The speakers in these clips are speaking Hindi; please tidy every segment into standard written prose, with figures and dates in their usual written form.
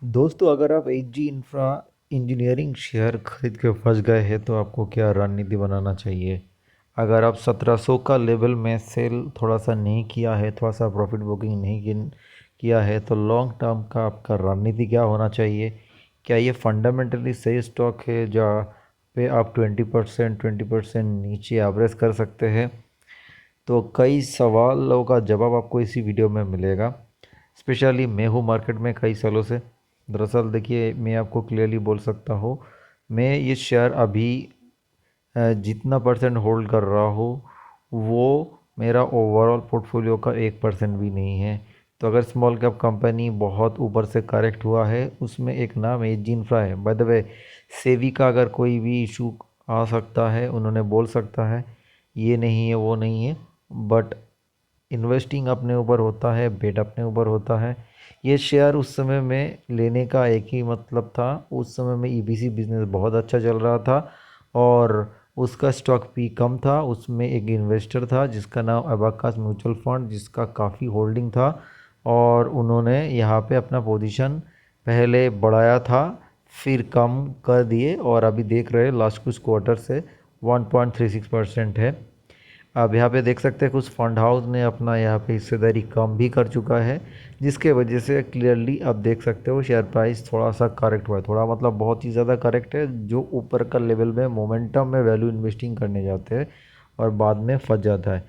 दोस्तों, अगर आप H G infra engineering share खरीद के फंस गए हैं तो आपको क्या रणनीति बनाना चाहिए। अगर आप 1700 का लेवल में सेल थोड़ा सा नहीं किया है, थोड़ा सा प्रॉफिट बुकिंग नहीं किया है, तो लॉन्ग टर्म का आपका रणनीति क्या होना चाहिए। क्या ये फंडामेंटली सही स्टॉक है जहाँ पे आप 20% नीचे एवरेज कर सकते हैं। तो कई सवालों का जवाब आपको इसी वीडियो में मिलेगा। स्पेशली मैं हूँ मार्केट में कई सालों से। दरअसल देखिए, मैं आपको क्लियरली बोल सकता हूँ, मैं ये शेयर अभी जितना परसेंट होल्ड कर रहा हूँ वो मेरा ओवरऑल पोर्टफोलियो का 1% भी नहीं है। तो अगर स्मॉल कैप कंपनी बहुत ऊपर से करेक्ट हुआ है, उसमें एक नाम एज इंफ्रा है। बाय द वे, सेवी का अगर कोई भी इशू आ सकता है, उन्होंने बोल सकता है ये नहीं है वो नहीं है, बट इन्वेस्टिंग अपने ऊपर होता है, बेट अपने ऊपर होता है। ये शेयर उस समय में लेने का एक ही मतलब था, उस समय में ईबीसी बिजनेस बहुत अच्छा चल रहा था और उसका स्टॉक भी कम था। उसमें एक इन्वेस्टर था जिसका नाम अबाकास म्यूचुअल फंड, जिसका काफ़ी होल्डिंग था और उन्होंने यहाँ पे अपना पोजीशन पहले बढ़ाया था, फिर कम कर दिए और अभी देख रहे हैं लास्ट कुछ क्वार्टर से 1.36% है। आप यहाँ पे देख सकते हैं कुछ फंड हाउस ने अपना यहाँ पे हिस्सेदारी कम भी कर चुका है, जिसके वजह से क्लियरली आप देख सकते हो शेयर प्राइस थोड़ा सा करेक्ट हुआ है। थोड़ा मतलब बहुत ही ज़्यादा करेक्ट है, जो ऊपर का लेवल में मोमेंटम में वैल्यू इन्वेस्टिंग करने जाते हैं और बाद में फंस जाता है।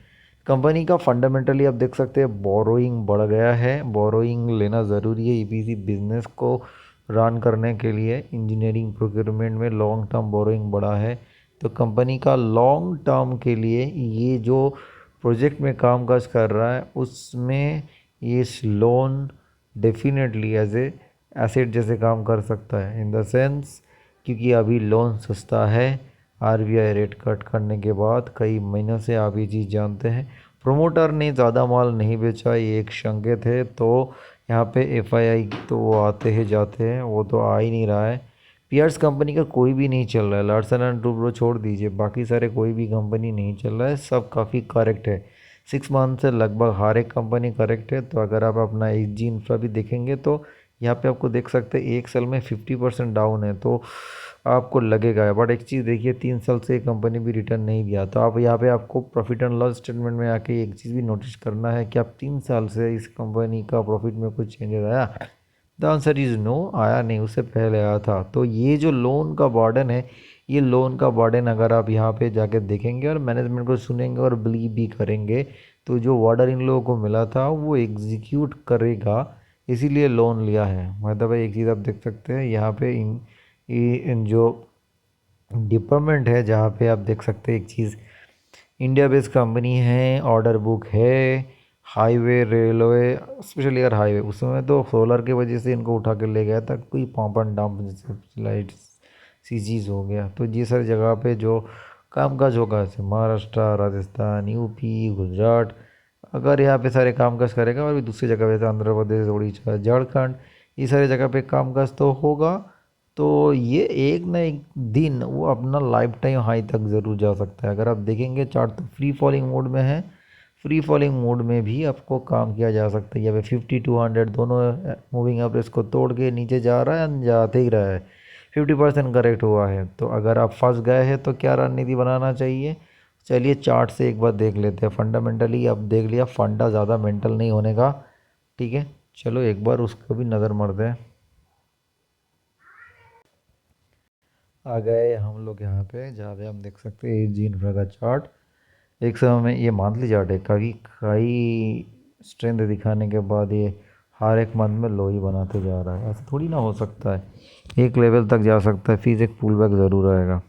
कंपनी का फंडामेंटली आप देख सकते हैं बोरोइंग बढ़ गया है। बोरोइंग लेना ज़रूरी है ईपीसी बिजनेस को रन करने के लिए। इंजीनियरिंग प्रोक्योरमेंट में लॉन्ग टर्म बोरोइंग बढ़ा है, तो कंपनी का लॉन्ग टर्म के लिए ये जो प्रोजेक्ट में काम काज कर रहा है उसमें ये loan definitely as a asset जैसे काम कर सकता है, इन द सेंस क्योंकि अभी लोन सस्ता है। आरबीआई रेट कट करने के बाद कई महीनों से आप ये चीज़ जानते हैं, प्रोमोटर ने ज़्यादा माल नहीं बेचा, ये एक संकेत है। तो यहाँ पे एफआईआई तो वो आते हैं जाते हैं, वो तो आ ही नहीं रहा है। पियर्स कंपनी का कोई भी नहीं चल रहा है, लार्सन एंड टुब्रो छोड़ दीजिए, बाकी सारे कोई भी कंपनी नहीं चल रहा है, सब काफ़ी करेक्ट है। 6 मंथ से लगभग हर एक कंपनी करेक्ट है। तो अगर आप अपना एच जी इंफ्रा भी देखेंगे तो यहाँ पे आपको देख सकते हैं एक साल में 50% डाउन है, तो आपको लगेगा। बट एक चीज़ देखिए, 3 साल से एक कंपनी भी रिटर्न नहीं दिया, तो आप यहाँ पे आपको प्रॉफिट एंड लॉस स्टेटमेंट में आके एक चीज़ भी नोटिस करना है कि आप 3 साल से इस कंपनी का प्रॉफिट में कुछ चेंजेस आया। द आंसर इज़ नो, आया नहीं, उससे पहले आया था। तो ये जो लोन का बर्डन है, ये लोन का बर्डन अगर आप यहाँ पे जाके देखेंगे और मैनेजमेंट को सुनेंगे और बिलीव भी करेंगे, तो जो ऑर्डर इन लोगों को मिला था वो एग्जीक्यूट करेगा, इसीलिए लोन लिया है। मतलब एक चीज़ आप देख सकते हैं यहाँ पे इन जो डिपार्टमेंट है, जहाँ पे आप देख सकते हैं एक चीज़, इंडिया बेस्ड कंपनी है, ऑर्डर बुक है, हाईवे रेलवे, स्पेशली अगर हाईवे, उस समय तो सोलर की वजह से इनको उठा के ले गया था, कोई पंप एंड डंप जैसे लाइट सी चीज़ हो गया। तो ये सारी जगह पे जो कामकाज होगा, जैसे महाराष्ट्र, राजस्थान, यूपी, गुजरात, अगर यहाँ पे सारे कामकाज करेगा, और भी दूसरी जगह पे जैसे आंध्र प्रदेश, उड़ीसा, झारखंड, ये सारी जगह पे कामकाज तो होगा, तो ये एक ना एक दिन वो अपना लाइफ टाइम हाई तक ज़रूर जा सकता है। अगर आप देखेंगे चार्ट तो फ्री फॉलिंग मोड में है, फ्री फॉलिंग मोड में भी आपको काम किया जा सकता है। यहाँ पे 50 to 100 दोनों मूविंग एवरेज को तोड़ के नीचे जा रहा है, जाते ही रहा है। 50% करेक्ट हुआ है, तो अगर आप फंस गए हैं तो क्या रणनीति बनाना चाहिए। चलिए चार्ट से एक बार देख लेते हैं। फंडामेंटली अब देख लिया, फंडा ज़्यादा मेंटल नहीं होने का, ठीक है। चलो एक बार उसको भी नज़र मारते हैं। आ गए हम लोग यहाँ पे, जहाँ पे हम देख सकते हैं एजी इंफ्रा का चार्ट। एक समय में ये मंथली चार्ट है, कभी कई स्ट्रेंथ दिखाने के बाद ये हर एक मंथ में लो ही बनाते जा रहा है। ऐसा थोड़ी ना हो सकता है, एक लेवल तक जा सकता है, फिर एक पुल बैक ज़रूर आएगा।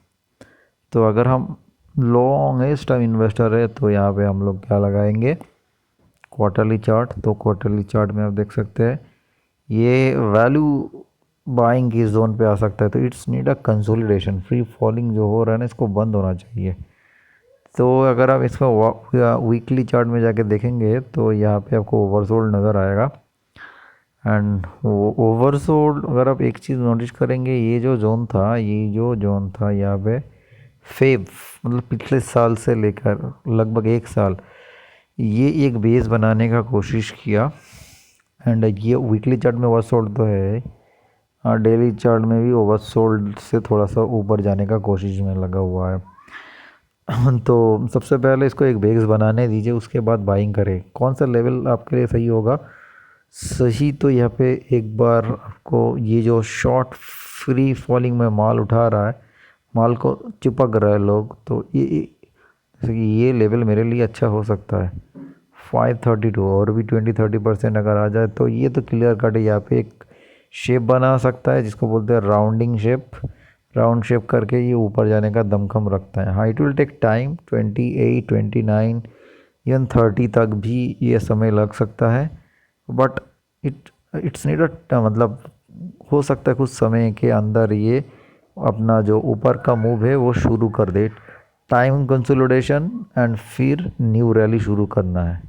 तो अगर हम लॉन्गेस्ट टाइम इन्वेस्टर है तो यहाँ पे हम लोग क्या लगाएंगे, क्वार्टरली चार्ट। तो क्वार्टरली चार्ट में आप देख सकते हैं ये वैल्यू बाइंग की जोन पे आ सकता है, तो it's need a consolidation. Free falling जो हो रहा है ना, इसको बंद होना चाहिए। तो अगर आप इसका वीकली चार्ट में जाके देखेंगे तो यहाँ पे आपको ओवरसोल्ड नज़र आएगा। एंड ओवरसोल्ड, अगर आप एक चीज़ नोटिस करेंगे, ये जो जोन था, ये जो जोन था यहाँ पे फेब, मतलब पिछले साल से लेकर लगभग एक साल ये एक बेस बनाने का कोशिश किया। एंड ये वीकली चार्ट में ओवरसोल्ड तो है, डेली चार्ट में भी ओवरसोल्ड से थोड़ा सा ऊपर जाने का कोशिश में लगा हुआ है। तो सबसे पहले इसको एक बेस बनाने दीजिए, उसके बाद बाइंग करें। कौन सा लेवल आपके लिए सही होगा? सही तो यहाँ पे एक बार आपको ये जो शॉर्ट फ्री फॉलिंग में माल उठा रहा है, माल को चिपक रहा है लोग, तो ये जैसे कि ये लेवल मेरे लिए अच्छा हो सकता है 532, और भी 20-30% अगर आ जाए तो ये तो क्लियर कट है। यहाँ पे एक शेप बना सकता है जिसको बोलते हैं राउंडिंग शेप। राउंड शेप करके ये ऊपर जाने का दमखम रखता है। हाँ, it will take time, 28, 29, even 30 तक भी ये समय लग सकता है, बट इट्स नीड मतलब हो सकता है कुछ समय के अंदर ये अपना जो ऊपर का मूव है वो शुरू कर दे। टाइम कंसोलिडेशन एंड फिर न्यू रैली शुरू करना है।